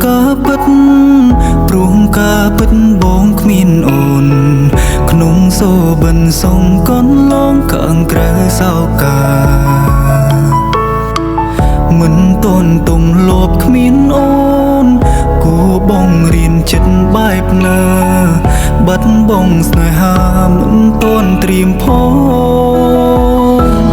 កាពិតព្រោះការពិតបងគ្មានអូនក្នុងសូបិនសុំកូនឡងខាងក្រៅសោកាមិនតន់ទុំលបគ្មានអូនគួបងរៀនចិត្តបែបណាបាត់បងស្នេហាមិនតន់ត្រៀមផង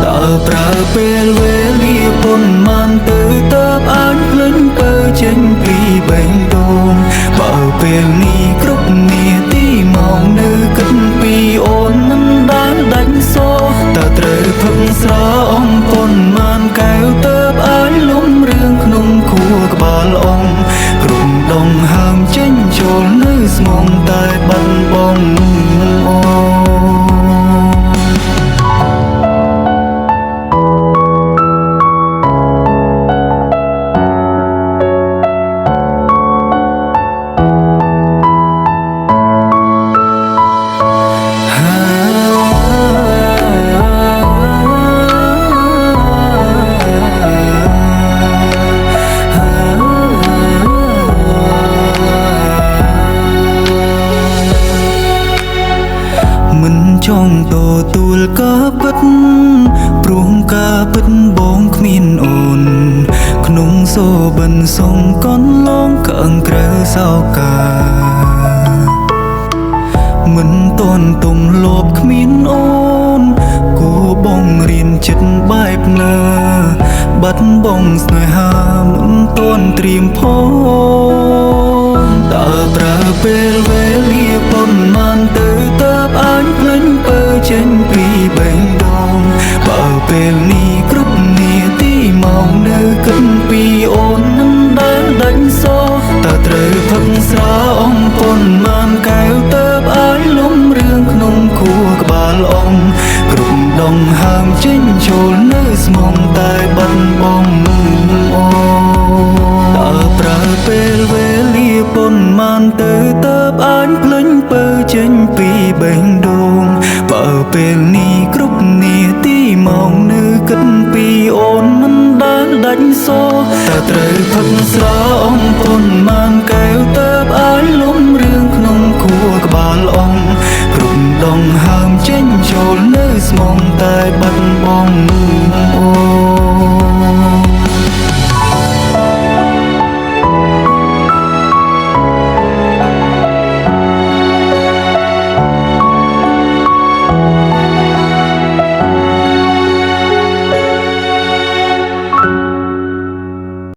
តើប្រើពេលវេលាប៉ុន្មានទៅតើបអាចភ្លេចបើចេញពីបេះដូងបើពេលនេះគ្រប់នាទីមកនៅគិតពីអូនមិនដែលដាច់សោតើត្រូវផឹកស្រាអងប៉ុន្មានកែវតើបអាចលំរឿងក្នុងខួរក្បាលអងគ្រប់ដងហើមចេញចូលនៅស្មងតែបាត់បងអូមិនចង់តទួលការពិតព្រោះការពិតបងគ្មានអូនក្នុងសូបិនសុំកូនឡងខាងក្រៅសោកាមិនតន់ទុំលបគ្មានអូនគួបងរៀនចិត្តបែបណាបាត់បងស្នេហាមិនតន់ត្រៀមផងតើប្រើពេលវេលាប៉ុន្មានទៅតើអាចភ្លេចបើចេញពីបេះដូងបើពេលនេះគ្រប់នាទីមកនៅគិតពីអូនមិនដែលដាច់សោតើត្រូវផឹកស្រាអងប៉ុន្មានកែវតើអាចលំរឿងក្នុងខួរក្បាលអងគ្រប់ដងហើមចេញចូលនៅស្មងតែបាត់បងអូតើប្រើពេលវេលាប៉ុន្មានទៅតើអាចភ្លេចបើចេញពីបេះដូងបើពេលនេះគ្រប់នាទីមកនៅគិតពីអូនមិនដែលដាច់សោតើត្រូវផឹកស្រាអងប៉ុន្មានកែវតើអាចលំរឿងក្នុងខួរក្បាលអងគ្រប់ដងហើមចេញចូលនៅស្មងតែបាត់បងអូ